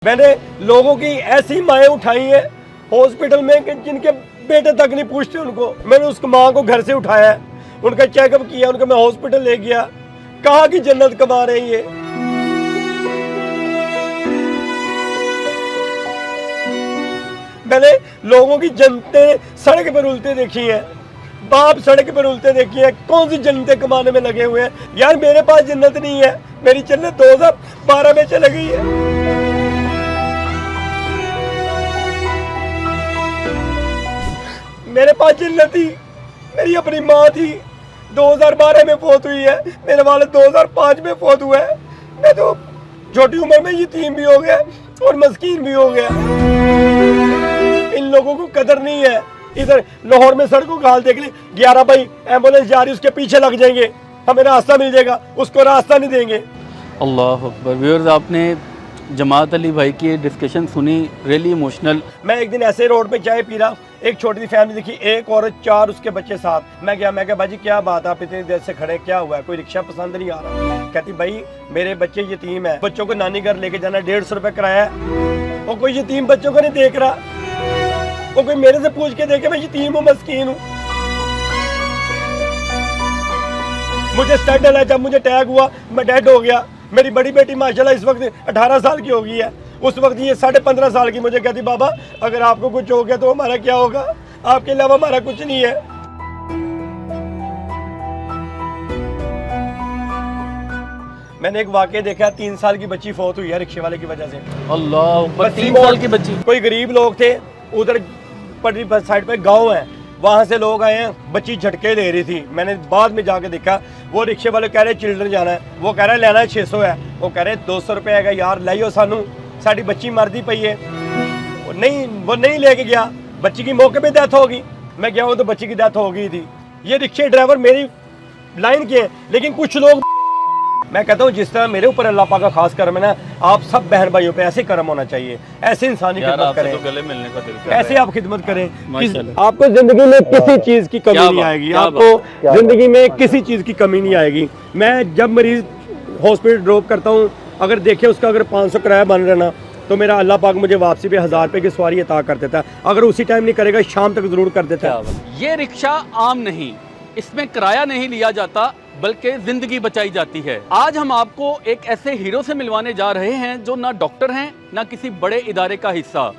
मैंने लोगों की ऐसी माएँ उठाई हैं हॉस्पिटल में कि जिनके बेटे तक नहीं पूछते उनको। मैंने उस माँ को घर से उठाया, उनका चेकअप किया, उनको मैं हॉस्पिटल ले गया। कहाँ की जन्नत कमा रहे हैं ये। मैंने लोगों की जन्नतें सड़क पर उल्टे देखी हैं, बाप सड़क पर उल्टे देखी हैं। कौन सी जन्नतें कमाने में लगे हुए हैं यार। मेरे पास जन्नत नहीं है, मेरी जन्नत 2012 में चली गई है। मेरे पास जन्नत थी, मेरी अपनी माँ थी, 2012 में फौत हुई है। मेरे वाले 2005 में फौत हुआ है। मैं तो छोटी उम्र में यतीम भी हो गया और मस्कीन भी हो गया। इन लोगों को कदर नहीं है। इधर लाहौर में सड़कों का हाल देख ले, 11 भाई एम्बुलेंस जा रही, उसके पीछे लग जाएंगे, हमें रास्ता मिल जाएगा, उसको रास्ता नहीं देंगे। अल्लाह अकबर। व्यूअर्स, आपने जमात अली भाई की डिस्कशन सुनी, रियली इमोशनल। मैं एक दिन ऐसे रोड पे चाय पी रहा, एक छोटी सी फैमिली दिखी, एक औरत 4 उसके बच्चे साथ। मैं कहा भाजी क्या बात, आप इतनी देर से खड़े, क्या हुआ है, कोई रिक्शा पसंद नहीं आ रहा। कहती भाई मेरे बच्चे यतीम है, बच्चों को नानी घर लेके जाना, 150 रुपये किराया है, और कोई यतीम बच्चों को नहीं देख रहा। वो कोई मेरे से पूछ के देखे मैं यतीम हूँ, मस्कीन हूँ। मुझे स्टड डला, जब मुझे अटैक हुआ मैं डेड हो गया। मेरी बड़ी बेटी माशाल्लाह इस वक्त 18 साल की हो गई है, उस वक्त ये 15.5 साल की। मुझे कहती बाबा अगर आपको कुछ हो गया तो हमारा क्या होगा, आपके अलावा हमारा कुछ नहीं है। मैंने एक वाकया देखा, 3 साल की बच्ची फौत हुई है रिक्शे वाले की वजह से। अल्लाह अकबर। 3 साल की बच्ची। कोई गरीब लोग थे, उधर पटरी साइड पे गांव है, वहाँ से लोग आए हैं, बच्ची झटके ले रही थी। मैंने बाद में जाके देखा, वो रिक्शे वाले कह रहे चिल्ड्रन जाना है, वो कह रहे लेना है 600 है, वो कह रहे 200 रुपये है यार, लाइयो सानू, साड़ी बच्ची मरदी पई है। वो नहीं लेके गया, बच्ची की मौके पे डेथ होगी। मैं गया हूँ तो बच्ची की डेथ हो गई थी। ये रिक्शे ड्राइवर मेरी लाइन के हैं, लेकिन कुछ लोग, मैं कहता हूँ जिस तरह मेरे ऊपर अल्लाह पाक का खास करम है ना, आप सब बहन भाइयों पे ऐसे करम होना चाहिए, ऐसे इंसानी खिदमत करें, तो गले मिलने का दिल कर ऐसे आप खिदमत करें। माशाल्लाह। आपको जिंदगी में किसी चीज की कमी नहीं आएगी, आपको जिंदगी में किसी चीज की कमी नहीं आएगी। मैं जब मरीज हॉस्पिटल ड्रॉप करता हूँ, अगर देखे उसका अगर 500 किराया बन रहा ना, तो मेरा अल्लाह पाक मुझे वापसी पे 1000 रुपये की सवारी अता कर देता है। अगर उसी टाइम नहीं करेगा, शाम तक जरूर कर देता है। ये रिक्शा आम नहीं, इसमें किराया नहीं लिया जाता बल्कि जिंदगी बचाई जाती है। आज हम आपको एक ऐसे हीरो से मिलवाने जा रहे हैं जो ना डॉक्टर हैं ना किसी बड़े इदारे का हिस्सा,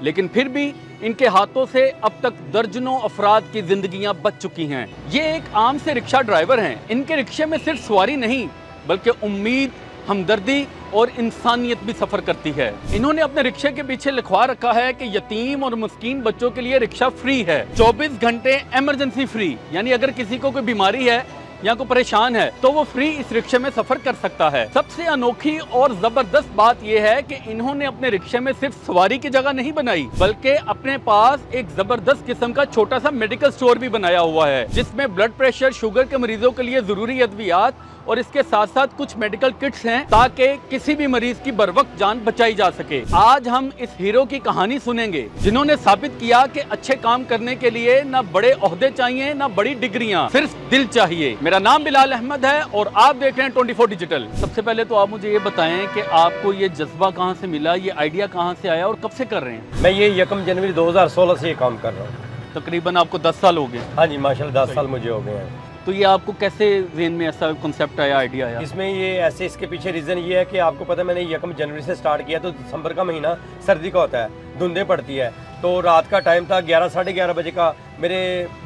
लेकिन फिर भी इनके हाथों से अब तक दर्जनों अफराद की जिंदगियां बच चुकी हैं। ये एक आम से रिक्शा ड्राइवर हैं। इनके रिक्शे में सिर्फ सवारी नहीं बल्कि उम्मीद, हमदर्दी और इंसानियत भी सफर करती है। इन्होंने अपने रिक्शे के पीछे लिखवा रखा है कि यतीम और मुस्कीन बच्चों के लिए रिक्शा फ्री है, 24 घंटे इमरजेंसी फ्री, यानी अगर किसी को कोई बीमारी है या कोई परेशान है तो वो फ्री इस रिक्शे में सफर कर सकता है। सबसे अनोखी और जबरदस्त बात यह है कि इन्होंने अपने रिक्शे में सिर्फ सवारी की जगह नहीं बनाई, बल्कि अपने पास एक जबरदस्त किस्म का छोटा सा मेडिकल स्टोर भी बनाया हुआ है, जिसमें ब्लड प्रेशर, शुगर के मरीजों के लिए जरूरी अद्वियात और इसके साथ साथ कुछ मेडिकल किट्स हैं ताकि किसी भी मरीज की बरवक्त जान बचाई जा सके। आज हम इस हीरो की कहानी सुनेंगे जिन्होंने साबित किया कि अच्छे काम करने के लिए ना बड़े ओहदे चाहिए ना बड़ी डिग्रियां, सिर्फ दिल चाहिए। मेरा नाम बिलाल अहमद है और आप देख रहे हैं 24 डिजिटल। सबसे पहले तो आप मुझे ये बताएं कि आपको ये जज्बा कहाँ से मिला, ये आइडिया कहाँ से आया और कब से कर रहे हैं? मैं ये 1 जनवरी 2016 से ये काम कर रहा हूँ। तकरीबन आपको 10 साल हो गए? हाँ जी माशाल्लाह, 10 साल मुझे हो गए हैं। तो ये आपको कैसे ज़हन में ऐसा कॉन्सेप्ट आया, आइडिया आया? इसमें ये ऐसे, इसके पीछे रीज़न ये है कि आपको पता है मैंने 1 जनवरी से स्टार्ट किया, तो दिसंबर का महीना सर्दी का होता है, धुंधें पड़ती है, तो रात का टाइम था, 11 साढ़े 11 बजे का। मेरे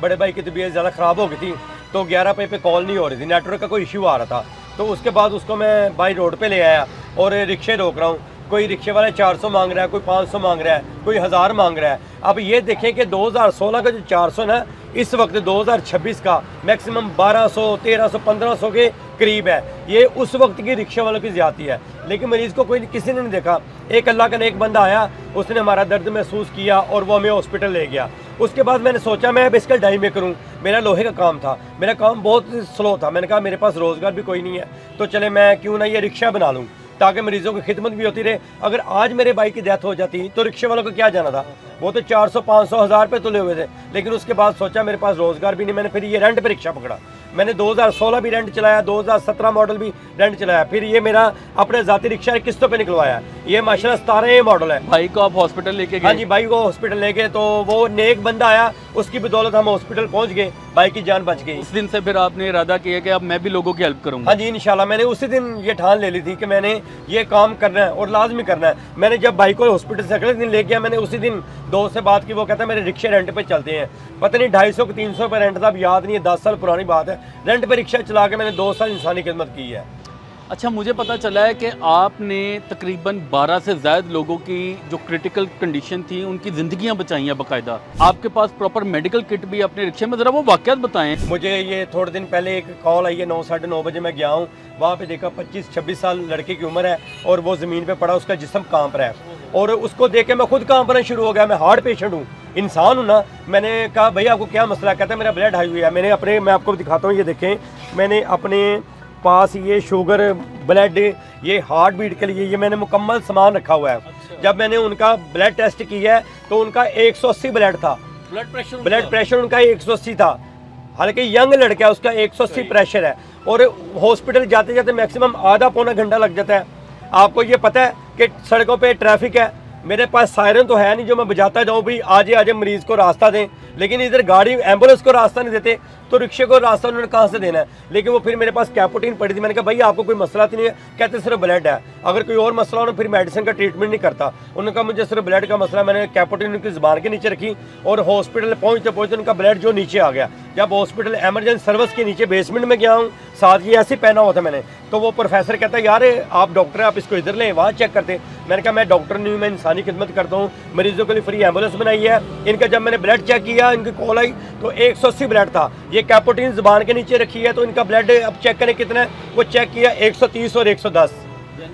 बड़े भाई की तबीयत ज़्यादा ख़राब हो गई थी, तो 11 पे कॉल नहीं हो रही थी, नेटवर्क का कोई इशू आ रहा था। तो उसके बाद उसको मैं बाई रोड पे ले आया और रिक्शे रोक रहा हूँ। कोई रिक्शे वाले 400 मांग रहा है, कोई 500 मांग रहा है, कोई 1000 मांग रहा है। अब ये देखें कि 2016 का जो 400 ना, इस वक्त 2026 का मैक्सिमम 1200, 1300, 1500 के करीब है। ये उस वक्त की रिक्शे वालों की ज़्यादती है, लेकिन मरीज़ को कोई किसी ने नहीं देखा। एक अल्लाह का नेक बंदा आया, उसने हमारा दर्द महसूस किया और वो हमें हॉस्पिटल ले गया। उसके बाद मैंने सोचा मैं अब इसका डाई में करूँ। मेरा लोहे का काम था, मेरा काम बहुत स्लो था। मैंने कहा मेरे पास रोज़गार भी कोई नहीं है, तो चले मैं क्यों ना ये रिक्शा बना लूँ ताकि मरीजों की खिदमत भी होती रहे। अगर आज मेरे भाई की डेथ हो जाती तो रिक्शे वालों को क्या जाना था, वो तो 400, 500, 1000 पे तुले हुए थे। लेकिन उसके बाद सोचा मेरे पास रोज़गार भी नहीं, मैंने फिर ये रेंट पे रिक्शा पकड़ा। मैंने 2016 भी रेंट चलाया, 2017 मॉडल भी रेंट चलाया, फिर ये मेरा अपने जाती रिक्शा किस्तों पे निकलवाया। ये माशाल्लाह 17 मॉडल है। भाई को आप हॉस्पिटल लेके गए? हाँ जी, भाई को हॉस्पिटल ले गए, तो वो नेक बंदा आया, उसकी बदौलत हम हॉस्पिटल पहुंच गए, भाई की जान बच गई। उस दिन से फिर आपने इरादा किया कि अब मैं भी लोगों की हेल्प करूंगा? हाँ जी, इंशाल्लाह मैंने उसी दिन ये ठान ले ली थी कि मैंने ये काम करना है और लाजमी करना है। मैंने जब भाई को हॉस्पिटल से अगले दिन ले गया, मैंने उसी दिन दोस्त से बात की, वो कहता है मेरे रिक्शे रेंट पे चलते हैं। पता नहीं 250 को 300 पे रेंट था, अब याद नहीं है, 10 साल पुरानी बात है। रेंट पे रिक्शा चला के मैंने 2 साल इंसानी खिदमत की है। अच्छा, मुझे पता चला है कि आपने तकरीबन 12 से ज़्यादा लोगों की जो क्रिटिकल कंडीशन थी उनकी ज़िंदगियां बचाई हैं बाकायदा। आपके पास प्रॉपर मेडिकल किट भी अपने रिक्शे में, ज़रा वो वाक़यात बताएं। मुझे ये थोड़े दिन पहले एक कॉल आई है, 9 साढ़े 9 बजे मैं गया हूँ, वहाँ पे देखा 25-26 साल लड़के की उम्र है और वो ज़मीन पे पड़ा, उसका जिस्म कांप रहा है और उसको देख के मैं खुद कांपना शुरू हो गया। मैं हार्ट पेशेंट हूँ, इंसान हूँ ना। मैंने कहा भैया आपको क्या मसला है? कहता है मेरा ब्लड हाई हुई है। मैं आपको दिखाता हूँ, ये देखें, मैंने अपने पास ये शुगर, ब्लड, ये हार्ट बीट के लिए ये मैंने मुकम्मल सामान रखा हुआ है। अच्छा। जब मैंने उनका ब्लड टेस्ट किया है तो उनका 180 ब्लड था, ब्लड प्रेशर उनका 180 था। हालांकि यंग लड़का है, उसका 180 प्रेशर है और हॉस्पिटल जाते जाते मैक्सिमम आधा पौना घंटा लग जाता है। आपको ये पता है कि सड़कों पे ट्रैफिक है, मेरे पास सायरन तो है नहीं जो मैं बजाता जाऊँ भी आजे आजे मरीज को रास्ता दें, लेकिन इधर गाड़ी एम्बुलेंस को रास्ता नहीं देते तो रिक्शे को रास्ता उन्होंने कहाँ से देना है। लेकिन वो फिर मेरे पास कैपोटीन पड़ी थी, मैंने कहा भाई आपको कोई मसला तो नहीं है? कहते सिर्फ ब्लड है, अगर कोई और मसला हो ना फिर मेडिसिन का ट्रीटमेंट नहीं करता। उन्होंने कहा मुझे सिर्फ ब्लड का मसला। मैंने कैपोटीन उनकी ज़ुबान के नीचे रखी और हॉस्पिटल पहुँचते पहुँचते उनका ब्लड जो नीचे आ गया। जब हॉस्पिटल एमरजेंसी सर्विस के नीचे बेसमेंट में गया हूँ, साथ ये ऐसे पहना हुआ था मैंने, तो वो प्रोफेसर कहता है यार आप डॉक्टर हैं, आप इसको इधर लें, वहाँ चेक करते। मैंने कहा मैं डॉक्टर नहीं हूँ, मैं इंसानी खिदमत करता हूँ, मरीजों के लिए फ्री एम्बुलेंस बनाई है। इनका जब मैंने ब्लड चेक किया, इनकी कॉल आई तो 180 ब्लड था। ये कैपोटीन ज़ुबान के नीचे रखी है तो इनका ब्लड अब चेक करें कितना है। वो चेक किया 130 और 110।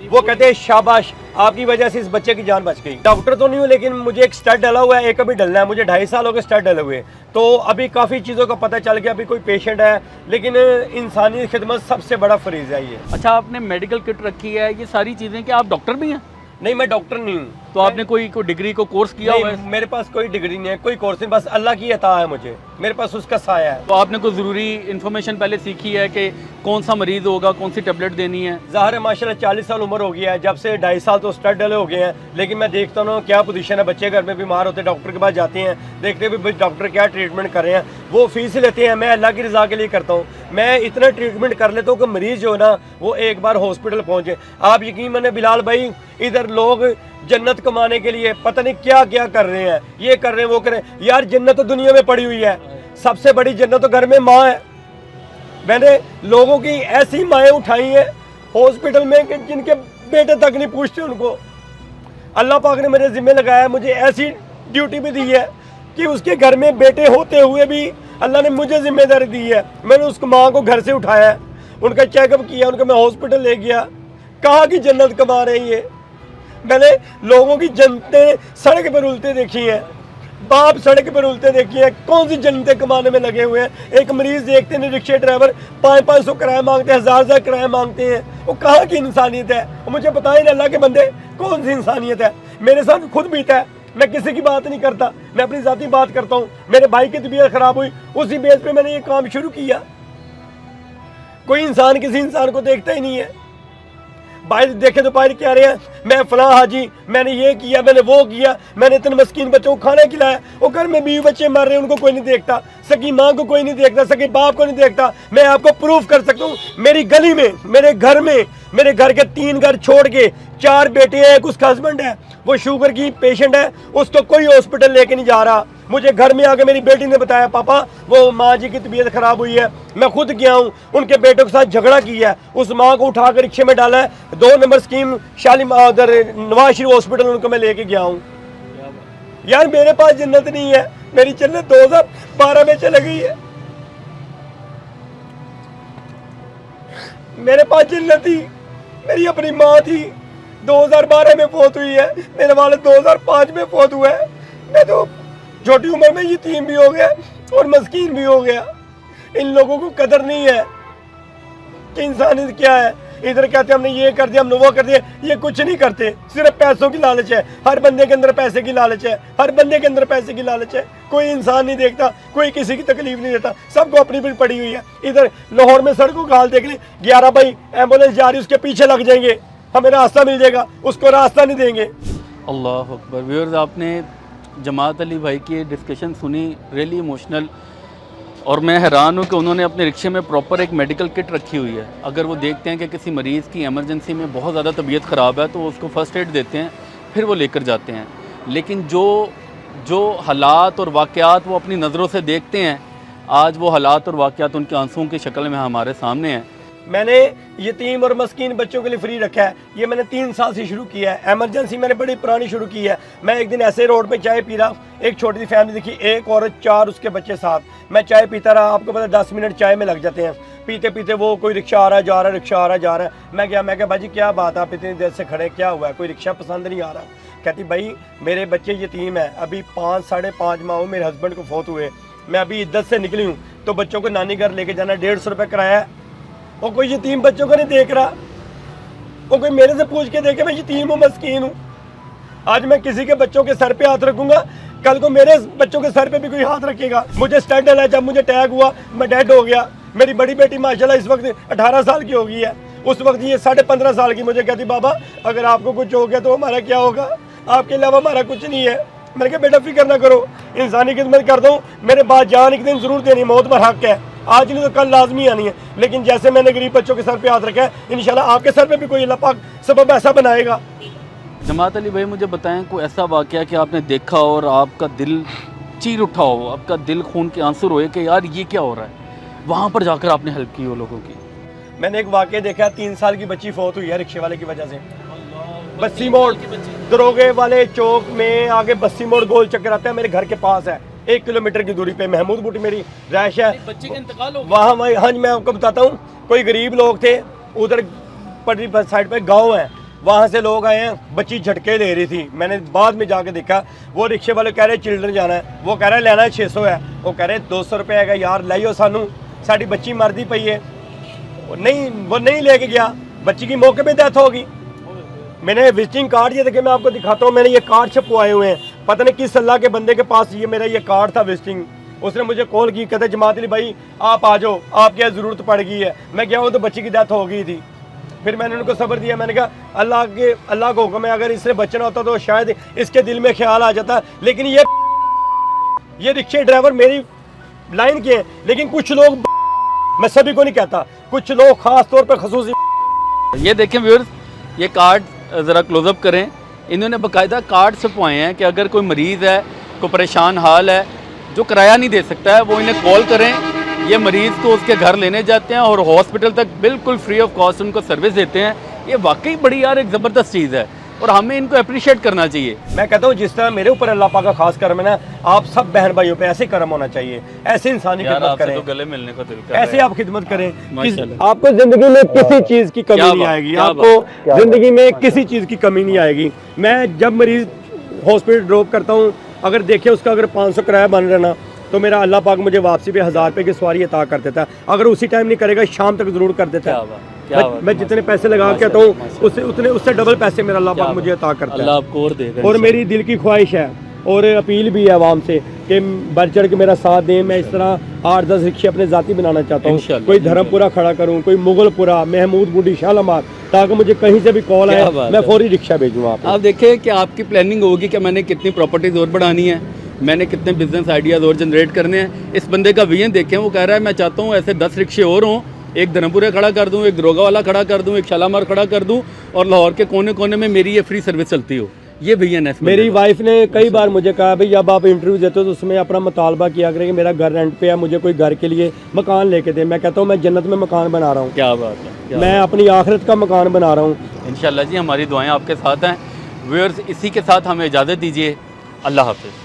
वो कहते हैं शाबाश, आपकी वजह से इस बच्चे की जान बच गई। डॉक्टर तो नहीं हूँ लेकिन मुझे एक स्टड डला हुआ है, एक अभी डलना है। मुझे 2.5 साल हो गए स्टड डले हुए, तो अभी काफ़ी चीज़ों का पता चल गया। अभी कोई पेशेंट है, लेकिन इंसानी खिदमत सबसे बड़ा फरीज़ है ये। अच्छा, आपने मेडिकल किट रखी है, ये सारी चीज़ें, क्या आप डॉक्टर भी हैं? नहीं, मैं डॉक्टर नहीं हूँ। तो आपने कोई डिग्री को कोर्स किया हुआ है? मेरे पास कोई डिग्री नहीं है, कोई कोर्स नहीं, बस अल्लाह की अता है मुझे, मेरे पास उसका साया है। तो आपने कोई ज़रूरी इन्फॉर्मेशन पहले सीखी है कि कौन सा मरीज़ होगा, कौन सी टेबलेट देनी है? ज़ाहिर है माशाल्लाह 40 साल उम्र हो गया है, जब से 2.5 साल तो स्टड डले हो गए हैं, लेकिन मैं देखता हूँ क्या पोजीशन है। बच्चे घर में बीमार होते हैं, डॉक्टर के पास जाते हैं, देखते भी डॉक्टर क्या ट्रीटमेंट कर रहे हैं, वो फीस लेते हैं। मैं अल्लाह की रज़ा के लिए करता हूँ, मैं इतना ट्रीटमेंट कर लेता हूँ कि मरीज़ जो है ना वो एक बार हॉस्पिटल पहुँचे। आप यकीन माने बिलाल भाई, इधर लोग जन्नत कमाने के लिए पता नहीं क्या क्या कर रहे हैं, ये कर रहे हैं, वो कर रहे हैं। यार जन्नत तो दुनिया में पड़ी हुई है, सबसे बड़ी जन्नत तो घर में माँ है। मैंने लोगों की ऐसी माएँ उठाई हैं हॉस्पिटल में कि जिनके बेटे तक नहीं पूछते उनको। अल्लाह पाक ने मेरे जिम्मे लगाया, मुझे ऐसी ड्यूटी भी दी है कि उसके घर में बेटे होते हुए भी अल्लाह ने मुझे जिम्मेदारी दी है। मैंने उस माँ को घर से उठाया, उनका चेकअप किया, उनको मैं हॉस्पिटल ले गया। कहाँ की जन्नत कमा रही है। मैंने लोगों की जन्नतें सड़क पर उल्टे देखी हैं, बाप सड़क पर उल्टे देखी हैं, कौन सी जन्नतें कमाने में लगे हुए हैं। एक मरीज देखते हैं रिक्शे ड्राइवर 500-500 किराया मांगते हैं, 1000 किराया मांगते हैं। वो कहाँ की इंसानियत है? मुझे पता ही नहीं अल्लाह के बंदे कौन सी इंसानियत है। मेरे साथ खुद बीता है, मैं किसी की बात नहीं करता, मैं अपनी ज़ाती बात करता हूँ। मेरे भाई की तबीयत खराब हुई, उसी बेस पे मैंने ये काम शुरू किया। कोई इंसान किसी इंसान को देखता ही नहीं है। बाहर देखे तो बाहर क्या रहे हैं, मैं फलां हाजी, मैंने ये किया, मैंने वो किया, मैंने इतने मस्कीन बच्चों को खाना खिलाया। वो घर में बीवी बच्चे मर रहे हैं, उनको कोई नहीं देखता, सगी माँ को कोई नहीं देखता, सगी बाप को नहीं देखता। मैं आपको प्रूफ कर सकता हूँ, मेरी गली में, मेरे घर में, मेरे घर के 3 घर छोड़ के 4 बेटे हैं, एक उसका हस्बैंड है, वो शुगर की पेशेंट है, उसको कोई हॉस्पिटल लेके नहीं जा रहा। मुझे घर में आके मेरी बेटी ने बताया पापा वो माँ जी की तबीयत खराब हुई है। मैं खुद गया हूँ, उनके बेटों के साथ झगड़ा किया है, उस माँ को उठाकर रिक्शे में डाला है। 2 नंबर स्कीम शालीमार उधर नवाज शरीफ हॉस्पिटल उनको मैं लेके गया हूँ। यार मेरे पास जन्नत नहीं है, मेरी जन्नत 2012 में चली गई है। मेरे पास जन्नत थी, मेरी अपनी माँ थी, 2012 में फौत हुई है। मेरे वाले 2005 में फौत हुआ है। मैं तो छोटी उम्र में यतीम भी हो गया और मस्कीन भी हो गया। इन लोगों को कदर नहीं है कि इंसानियत क्या है। इधर कहते हैं हमने ये कर दिया, हमने वो कर दिया। ये कुछ नहीं करते, सिर्फ पैसों की लालच है। हर बंदे के अंदर पैसे की लालच है, हर बंदे के अंदर पैसे की लालच है। कोई इंसान नहीं देखता, कोई किसी की तकलीफ नहीं देता, सबको अपनी भी पड़ी हुई है। इधर लाहौर में सड़कों का हाल देख ले, 11 भाई एम्बुलेंस जा रही, उसके पीछे लग जाएंगे, हमें रास्ता मिल जाएगा, उसको रास्ता नहीं देंगे। अल्लाह अकबर। व्यूअर्स, आपने जमात अली भाई की डिस्कशन सुनी, रियली इमोशनल। और मैं हैरान हूँ कि उन्होंने अपने रिक्शे में प्रॉपर एक मेडिकल किट रखी हुई है। अगर वो देखते हैं कि किसी मरीज़ की एमरजेंसी में बहुत ज़्यादा तबीयत ख़राब है तो वो उसको फ़र्स्ट एड देते हैं, फिर वो लेकर जाते हैं। लेकिन जो हालात और वाक़यात वो अपनी नज़रों से देखते हैं, आज वो हालात और वाक़यात उनके आंसुओं की शक्ल में हमारे सामने हैं। मैंने यतीम और मस्कीन बच्चों के लिए फ्री रखा है। ये मैंने 3 साल से शुरू किया है। एमरजेंसी मैंने बड़ी पुरानी शुरू की है। मैं एक दिन ऐसे रोड पे चाय पी रहा, एक छोटी सी फैमिली दिखी, एक औरत 4 उसके बच्चे साथ। मैं चाय पीता रहा, आपको पता 10 मिनट चाय में लग जाते हैं। पीते पीते वो कोई रिक्शा आ रहा है जा रहा है, रिक्शा आ रहा है जा रहा है। मैं क्या भाजी क्या बात, आप इतनी देर से खड़े, क्या हुआ है? कोई रिक्शा पसंद नहीं आ रहा? कहती भाई मेरे बच्चे यतीम है, अभी 5 साढ़े 5 माह मेरे हस्बैंड को फौत हुए, मैं अभी इद्दत से निकली हूँ, तो बच्चों को नानी घर लेके जाना, 150 रुपये किराया है। वो कोई यतीम बच्चों को नहीं देख रहा, वो कोई मेरे से पूछ के देखे मैं यतीम हूँ, मस्कीन हूँ। आज मैं किसी के बच्चों के सर पे हाथ रखूंगा, कल को मेरे बच्चों के सर पे भी कोई हाथ रखेगा। मुझे स्टड डला है, जब मुझे टैग हुआ मैं डेड हो गया। मेरी बड़ी बेटी माशाल्लाह इस वक्त 18 साल की हो गई है, उस वक्त ये 15.5 साल की। मुझे कहती बाबा अगर आपको कुछ हो गया तो हमारा क्या होगा, आपके अलावा हमारा कुछ नहीं है। मैंने कहा बेटा फिक्र ना करो, इंसानी खिदमत कर दो, मेरे बाद जान एक दिन जरूर देनी, मौत पर हक है, आज नहीं तो कल लाजमी आनी है। लेकिन जैसे मैंने गरीब बच्चों के सर पे हाथ रखा है, इंशाल्लाह आपके सर पे भी कोई अल्लाह पाक सबब ऐसा बनाएगा। जमात अली भाई, मुझे बताएं कोई ऐसा वाक़या कि आपने देखा और आपका दिल चीर उठा हो, आपका दिल खून के आंसू रोए कि यार ये क्या हो रहा है, वहाँ पर जाकर आपने हेल्प की हो लोगों की। मैंने एक वाक़या देखा, 3 साल की बच्ची फौत हुई है रिक्शे वाले की वजह से। बस्सी मोड़ दरोगे वाले चौक में आगे बस्सी मोड़ गोल चक्कर आता है, मेरे घर के पास है, 1 किलोमीटर की दूरी पे महमूद बूटी मेरी रैश है। बच्चे का इंतकाल हो वहाँ हाँ जी, मैं आपको बताता हूँ, कोई गरीब लोग थे उधर पटरी साइड पे गांव है, वहाँ से लोग आए हैं, बच्ची झटके ले रही थी। मैंने बाद में जाके देखा, वो रिक्शे वाले कह रहे चिल्ड्रन जाना है, वो कह रहे लेना है 600 है, वो कह रहे 200 रुपये है यार लाइयो सानू, साड़ी बच्ची मरदी पई है। वो नहीं लेके गया, बच्ची की मौके पे डेथ होगी। मैंने विजिटिंग कार्ड ये देखिए, मैं आपको दिखाता हूँ, मैंने ये कार्ड छपवाए हुए हैं, पता नहीं किस अल्लाह के बंदे के पास ये मेरा ये कार्ड था विजिटिंग। उसने मुझे कॉल की, कहते जमात अली भाई आप आ जाओ, आपकी यहाँ ज़रूरत पड़ गई है। मैं गया हूँ तो बच्ची की डेथ हो गई थी। फिर मैंने उनको सब्र दिया, मैंने कहा अल्लाह को हुक्म है, अगर इसने बचना होता तो शायद इसके दिल में ख्याल आ जाता। लेकिन ये रिक्शे ड्राइवर मेरी लाइन के हैं, लेकिन कुछ लोग, मैं सभी को नहीं कहता, कुछ लोग खास तौर पर खसूसी। ये देखें व्यूअर्स, ये कार्ड ज़रा क्लोजअप करें, इन्होंने बाकायदा कार्ड छपवाए हैं कि अगर कोई मरीज़ है, कोई परेशान हाल है, जो किराया नहीं दे सकता है, वो इन्हें कॉल करें, ये मरीज़ को उसके घर लेने जाते हैं और हॉस्पिटल तक बिल्कुल फ्री ऑफ कॉस्ट उनको सर्विस देते हैं। ये वाकई बड़ी यार एक ज़बरदस्त चीज़ है और हमें इनको अप्रिशिएट करना चाहिए। मैं कहता हूँ जिस तरह मेरे ऊपर अल्लाह पाक का खास करम है ना, आप सब बहन भाइयों पे ऐसे करम होना चाहिए, ऐसे इंसानी खिदमत करें, तो गले मिलने का दिल कर ऐसे आप खिदमत करें। माशाल्लाह। आपको जिंदगी में किसी चीज़ की कमी नहीं आएगी, आपको जिंदगी में किसी चीज़ की कमी नहीं आएगी। मैं जब मरीज हॉस्पिटल ड्रॉप करता हूँ, अगर देखे उसका अगर 500 किराया बन रहा ना, तो मेरा अल्लाह पाक मुझे वापसी पे 1000 रुपये की सवारी अता कर देता है। अगर उसी टाइम नहीं करेगा, शाम तक जरूर कर देता है। मैं जितने पैसे लगा के आता हूँ उससे डबल पैसे मेरा अल्लाह पाक मुझे अता करता है। अल्लाह आपको और देगा। और मेरी दिल की ख्वाहिश है और अपील भी है आवाम से कि बढ़ चढ़ के मेरा साथ दें। मैं इस तरह 8-10 रिक्शे अपने जाती बनाना चाहता हूँ, कोई धर्मपुरा खड़ा करूँ, कोई मुगलपुरा, महमूद बूटी, शालामार, ताकि मुझे कहीं से भी कॉल आए मैं फौरी रिक्शा भेजूँ। आप देखें कि आपकी प्लानिंग होगी कि मैंने कितनी प्रॉपर्टीज़ और बढ़ानी है, मैंने कितने बिजनेस आइडियाज़ और जनरेट करने हैं। इस बंदे का विजन देखें, वो कह रहा है मैं चाहता हूँ ऐसे 10 रिक्शे और हों, एक धर्मपुरा खड़ा कर दूँ, एक दरोगा वाला खड़ा कर दूँ, एक शालामार खड़ा कर दूँ और लाहौर के कोने कोने में मेरी ये फ्री सर्विस चलती हो। ये विजन है। मेरी वाइफ ने कई बार मुझे कहा भाई जब आप इंटरव्यू देते हो तो उसमें अपना मुतालबा किया करें कि मेरा घर रेंट पे है, मुझे कोई घर के लिए मकान लेके दे। मैं कहता हूँ मैं जन्नत में मकान बना रहा हूँ। क्या बात है, मैं अपनी आखिरत का मकान बना रहा हूँ। इंशाल्लाह जी, हमारी दुआएं आपके साथ हैं। व्यूअर्स, इसी के साथ हमें इजाज़त दीजिए। अल्लाह हाफ़िज़।